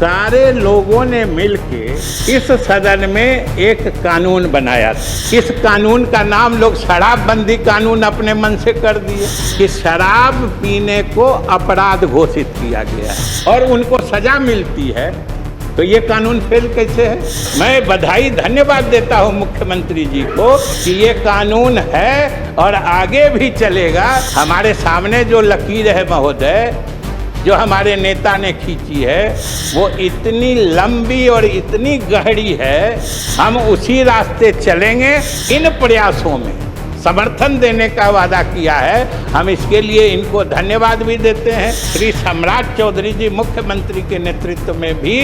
सारे लोगों ने मिलके इस सदन में एक कानून बनाया था। इस कानून का नाम लोग शराबबंदी कानून अपने मन से कर दिए कि शराब पीने को अपराध घोषित किया गया है और उनको सजा मिलती है। तो ये कानून फेल कैसे है? मैं बधाई धन्यवाद देता हूँ मुख्यमंत्री जी को कि ये कानून है और आगे भी चलेगा। हमारे सामने जो लकीर है महोदय, जो हमारे नेता ने खींची है, वो इतनी लंबी और इतनी गहरी है। हम उसी रास्ते चलेंगे। इन प्रयासों में समर्थन देने का वादा किया है। हम इसके लिए इनको धन्यवाद भी देते हैं। श्री सम्राट चौधरी जी मुख्यमंत्री के नेतृत्व में भी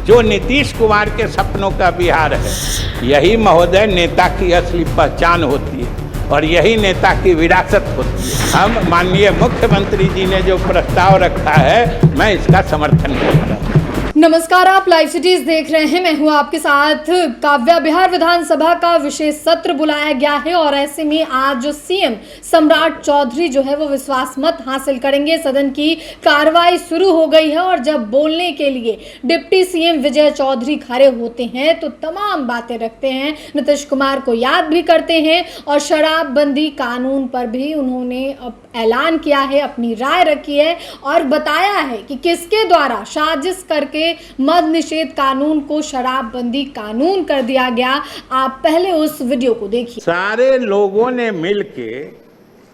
जो नीतीश कुमार के सपनों का बिहार है, यही महोदय नेता की असली पहचान होती है और यही नेता की विरासत होती है। हम माननीय मुख्यमंत्री जी ने जो प्रस्ताव रखा है, मैं इसका समर्थन करता हूँ। नमस्कार, आप लाइव सिटीज देख रहे हैं। मैं हूं आपके साथ काव्या। बिहार विधानसभा का विशेष सत्र बुलाया गया है और ऐसे में आज जो सीएम सम्राट चौधरी जो है वो विश्वास मत हासिल करेंगे। सदन की कार्रवाई शुरू हो गई है और जब बोलने के लिए डिप्टी सीएम विजय चौधरी खड़े होते हैं तो तमाम बातें रखते हैं, नीतीश कुमार को याद भी करते हैं और शराबबंदी कानून पर भी उन्होंने ऐलान किया है, अपनी राय रखी है और बताया है कि किसके द्वारा साजिश करके मद निषेध कानून को शराबबंदी कानून कर दिया गया। आप पहले उस वीडियो को देखिए। सारे लोगों ने मिलके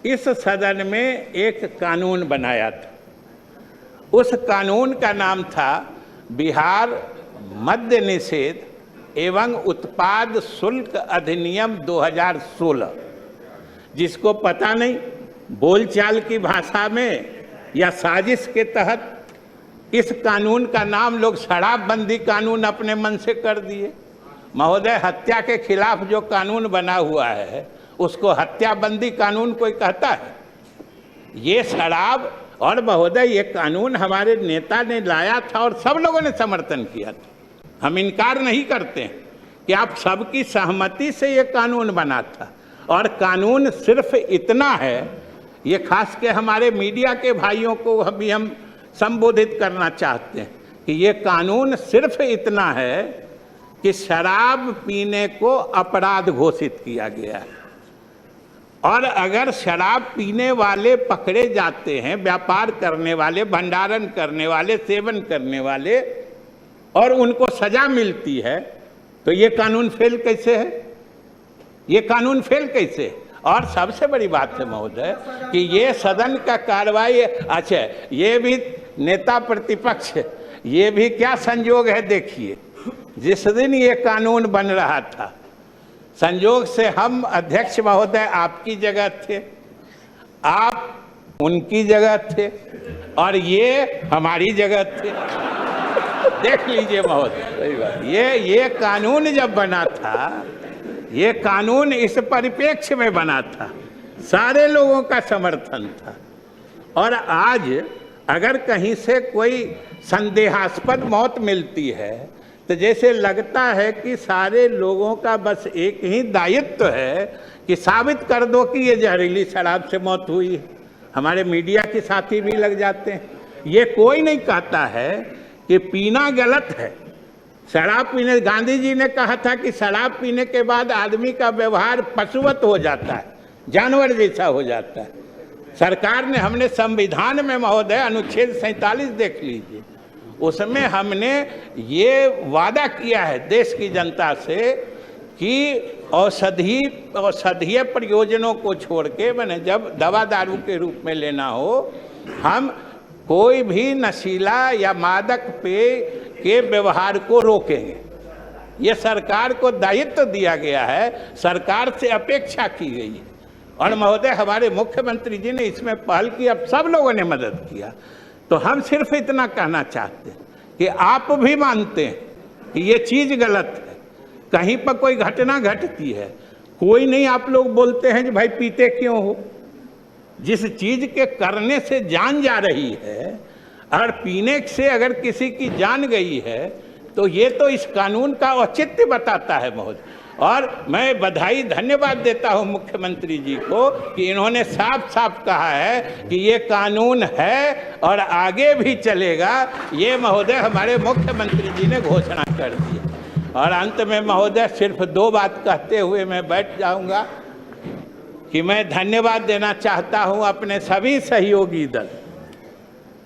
इस सदन में एक कानून बनाया था। उस कानून का नाम था बिहार मद्य निषेध एवं उत्पाद शुल्क अधिनियम 2016। जिसको पता नहीं, बोलचाल की भाषा में या साजिश के तहत इस कानून का नाम लोग शराबबंदी कानून अपने मन से कर दिए। महोदय, हत्या के खिलाफ जो कानून बना हुआ है उसको हत्याबंदी कानून कोई कहता है? ये शराब, और महोदय ये कानून हमारे नेता ने लाया था और सब लोगों ने समर्थन किया था। हम इनकार नहीं करते हैं कि आप सबकी सहमति से ये कानून बना था। और कानून सिर्फ इतना है, ये खास के हमारे मीडिया के भाइयों को अभी हम संबोधित करना चाहते हैं कि ये कानून सिर्फ इतना है कि शराब पीने को अपराध घोषित किया गया है और अगर शराब पीने वाले पकड़े जाते हैं, व्यापार करने वाले, भंडारण करने वाले, सेवन करने वाले, और उनको सजा मिलती है, तो ये कानून फेल कैसे है? ये कानून फेल कैसे है? और सबसे बड़ी बात है महोदय कि ये सदन का कार्रवाई, अच्छा ये भी नेता प्रतिपक्ष, ये भी क्या संयोग है देखिए। जिस दिन ये कानून बन रहा था, संयोग से हम अध्यक्ष महोदय आपकी जगह थे, आप उनकी जगह थे और ये हमारी जगह थे। देख लीजिए महोदय, ये कानून जब बना था, ये कानून इस परिप्रेक्ष्य में बना था, सारे लोगों का समर्थन था। और आज अगर कहीं से कोई संदेहास्पद मौत मिलती है तो जैसे लगता है कि सारे लोगों का बस एक ही दायित्व है कि साबित कर दो कि ये जहरीली शराब से मौत हुई है। हमारे मीडिया के साथी भी लग जाते हैं। ये कोई नहीं कहता है कि पीना गलत है। शराब पीने, गांधी जी ने कहा था कि शराब पीने के बाद आदमी का व्यवहार पशुवत हो जाता है, जानवर जैसा हो जाता है। सरकार ने, हमने संविधान में महोदय अनुच्छेद 47 देख लीजिए, उसमें हमने ये वादा किया है देश की जनता से कि औषधीय प्रयोजनों को छोड़ के, मैंने जब दवा दारू के रूप में लेना हो, हम कोई भी नशीला या मादक पेय के व्यवहार को रोकेंगे। ये सरकार को दायित्व दिया गया है, सरकार से अपेक्षा की गई है। और महोदय हमारे मुख्यमंत्री जी ने इसमें पहल की, अब सब लोगों ने मदद किया। तो हम सिर्फ इतना कहना चाहते हैं कि आप भी मानते हैं कि ये चीज़ गलत है, कहीं पर कोई घटना घटती है, कोई नहीं आप लोग बोलते हैं कि भाई पीते क्यों हो। जिस चीज़ के करने से जान जा रही है और पीने से अगर किसी की जान गई है तो ये तो इस कानून का औचित्य बताता है महोदय। और मैं बधाई धन्यवाद देता हूं मुख्यमंत्री जी को कि इन्होंने साफ साफ कहा है कि ये कानून है और आगे भी चलेगा। ये महोदय हमारे मुख्यमंत्री जी ने घोषणा कर दी। और अंत में महोदय सिर्फ 2 बात कहते हुए मैं बैठ जाऊंगा कि मैं धन्यवाद देना चाहता हूं अपने सभी सहयोगी दल,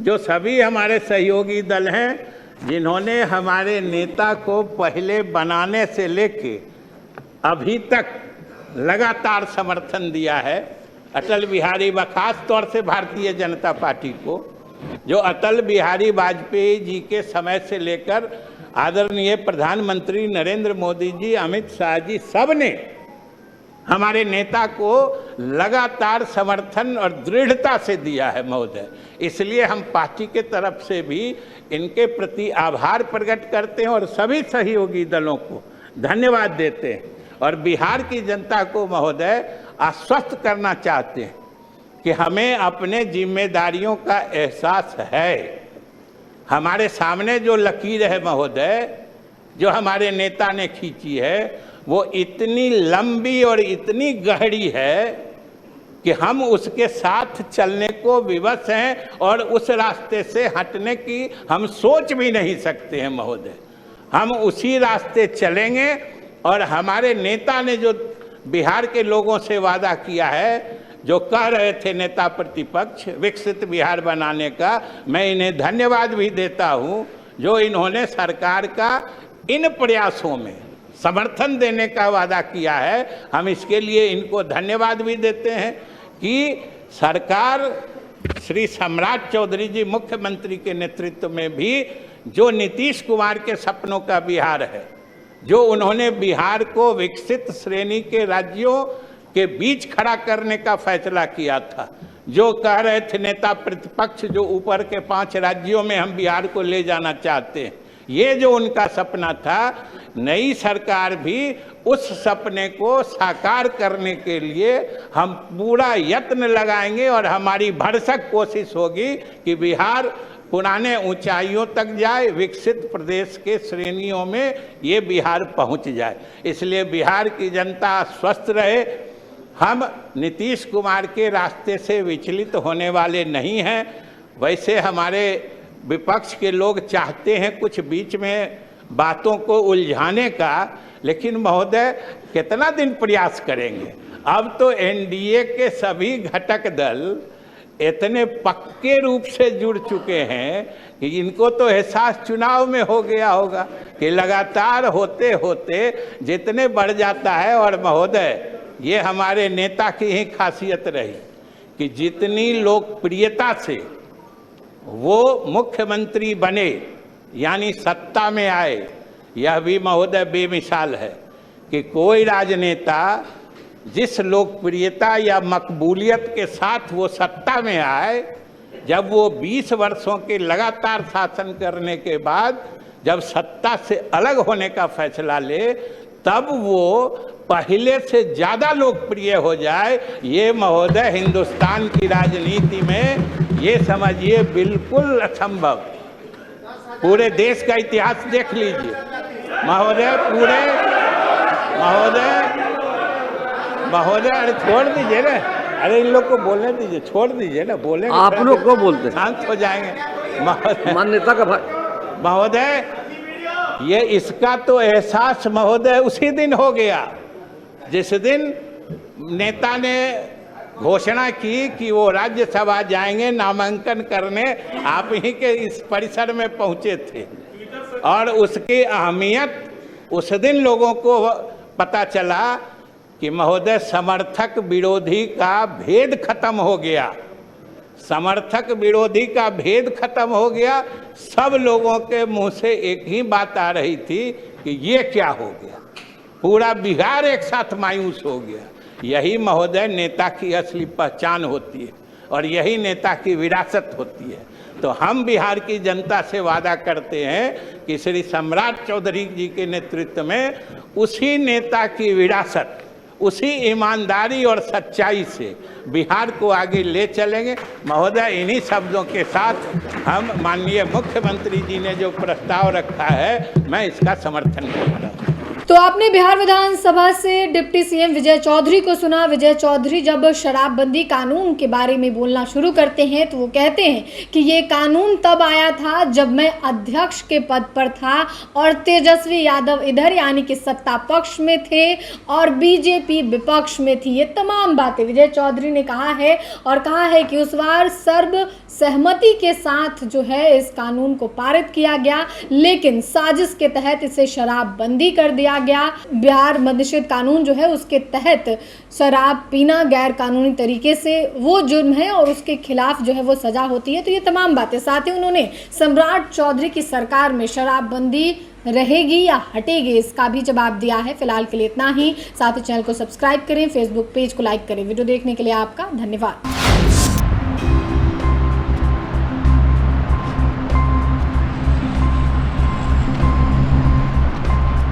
जो सभी हमारे सहयोगी दल हैं जिन्होंने हमारे नेता को पहले बनाने से लेके अभी तक लगातार समर्थन दिया है। अटल बिहारी व खास तौर से भारतीय जनता पार्टी को, जो अटल बिहारी वाजपेयी जी के समय से लेकर आदरणीय प्रधानमंत्री नरेंद्र मोदी जी, अमित शाह जी, सब ने हमारे नेता को लगातार समर्थन और दृढ़ता से दिया है महोदय। इसलिए हम पार्टी के तरफ से भी इनके प्रति आभार प्रकट करते हैं और सभी सहयोगी दलों को धन्यवाद देते हैं। और बिहार की जनता को महोदय आश्वस्त करना चाहते हैं कि हमें अपने जिम्मेदारियों का एहसास है। हमारे सामने जो लकीर है महोदय, जो हमारे नेता ने खींची है, वो इतनी लंबी और इतनी गहरी है कि हम उसके साथ चलने को विवश हैं और उस रास्ते से हटने की हम सोच भी नहीं सकते हैं महोदय। हम उसी रास्ते चलेंगे और हमारे नेता ने जो बिहार के लोगों से वादा किया है, जो कह रहे थे नेता प्रतिपक्ष विकसित बिहार बनाने का, मैं इन्हें धन्यवाद भी देता हूं, जो इन्होंने सरकार का इन प्रयासों में समर्थन देने का वादा किया है। हम इसके लिए इनको धन्यवाद भी देते हैं कि सरकार श्री सम्राट चौधरी जी मुख्यमंत्री के नेतृत्व में भी जो नीतीश कुमार के सपनों का बिहार है, जो उन्होंने बिहार को विकसित श्रेणी के राज्यों के बीच खड़ा करने का फैसला किया था, जो कह रहे थे नेता प्रतिपक्ष, जो ऊपर के 5 राज्यों में हम बिहार को ले जाना चाहते हैं, ये जो उनका सपना था, नई सरकार भी उस सपने को साकार करने के लिए हम पूरा यत्न लगाएंगे और हमारी भरसक कोशिश होगी कि बिहार पुराने ऊंचाइयों तक जाए, विकसित प्रदेश के श्रेणियों में ये बिहार पहुंच जाए। इसलिए बिहार की जनता स्वस्थ रहे। हम नीतीश कुमार के रास्ते से विचलित होने वाले नहीं हैं। वैसे हमारे विपक्ष के लोग चाहते हैं कुछ बीच में बातों को उलझाने का, लेकिन महोदय कितना दिन प्रयास करेंगे। अब तो एनडीए के सभी घटक दल इतने पक्के रूप से जुड़ चुके हैं कि इनको तो एहसास चुनाव में हो गया होगा कि लगातार होते होते जितने बढ़ जाता है। और महोदय, ये हमारे नेता की ही खासियत रही कि जितनी लोकप्रियता से वो मुख्यमंत्री बने, यानी सत्ता में आए, यह भी महोदय बेमिसाल है कि कोई राजनेता जिस लोकप्रियता या मकबूलियत के साथ वो सत्ता में आए, जब वो 20 वर्षों के लगातार शासन करने के बाद जब सत्ता से अलग होने का फैसला ले, तब वो पहले से ज़्यादा लोकप्रिय हो जाए, ये महोदय हिंदुस्तान की राजनीति में ये समझिए बिल्कुल असंभव। पूरे देश का इतिहास देख लीजिए महोदय, महोदय अरे छोड़ दीजिए ना, अरे इन लोग को बोलने दीजिए, छोड़ दीजिए ना, बोले आप लोग को बोलते शांत हो जाएंगे मान्यता का भाई। महोदय, ये इसका तो एहसास महोदय उसी दिन हो गया जिस दिन नेता ने घोषणा की कि वो राज्यसभा जाएंगे नामांकन करने। आप ही के इस परिसर में पहुंचे थे और उसकी अहमियत उस दिन लोगों को पता चला कि महोदय समर्थक विरोधी का भेद खत्म हो गया। समर्थक विरोधी का भेद खत्म हो गया। सब लोगों के मुंह से एक ही बात आ रही थी कि ये क्या हो गया। पूरा बिहार एक साथ मायूस हो गया। यही महोदय नेता की असली पहचान होती है और यही नेता की विरासत होती है। तो हम बिहार की जनता से वादा करते हैं कि श्री सम्राट चौधरी जी के नेतृत्व में उसी नेता की विरासत, उसी ईमानदारी और सच्चाई से बिहार को आगे ले चलेंगे। महोदय, इन्हीं शब्दों के साथ हम माननीय मुख्यमंत्री जी ने जो प्रस्ताव रखा है, मैं इसका समर्थन करता हूँ। तो आपने बिहार विधानसभा से डिप्टी सीएम विजय चौधरी को सुना। विजय चौधरी जब शराबबंदी कानून के बारे में बोलना शुरू करते हैं तो वो कहते हैं कि ये कानून तब आया था जब मैं अध्यक्ष के पद पर था और तेजस्वी यादव इधर यानी कि सत्ता पक्ष में थे और बीजेपी विपक्ष में थी। ये तमाम बातें विजय चौधरी ने कहा है और कहा है कि उस बार सर्वसहमति के साथ जो है इस कानून को पारित किया गया, लेकिन साजिश के तहत इसे शराबबंदी कर दिया गया। बिहार मद्य निषेध कानून जो है उसके तहत शराब पीना गैर कानूनी तरीके से वो जुर्म है और उसके खिलाफ जो है वो सजा होती है। तो ये तमाम बातें, साथ ही उन्होंने सम्राट चौधरी की सरकार में शराबबंदी रहेगी या हटेगी इसका भी जवाब दिया है। फिलहाल के लिए इतना ही। साथ ही चैनल को सब्सक्राइब करें, फेसबुक पेज को लाइक करें। वीडियो देखने के लिए आपका धन्यवाद।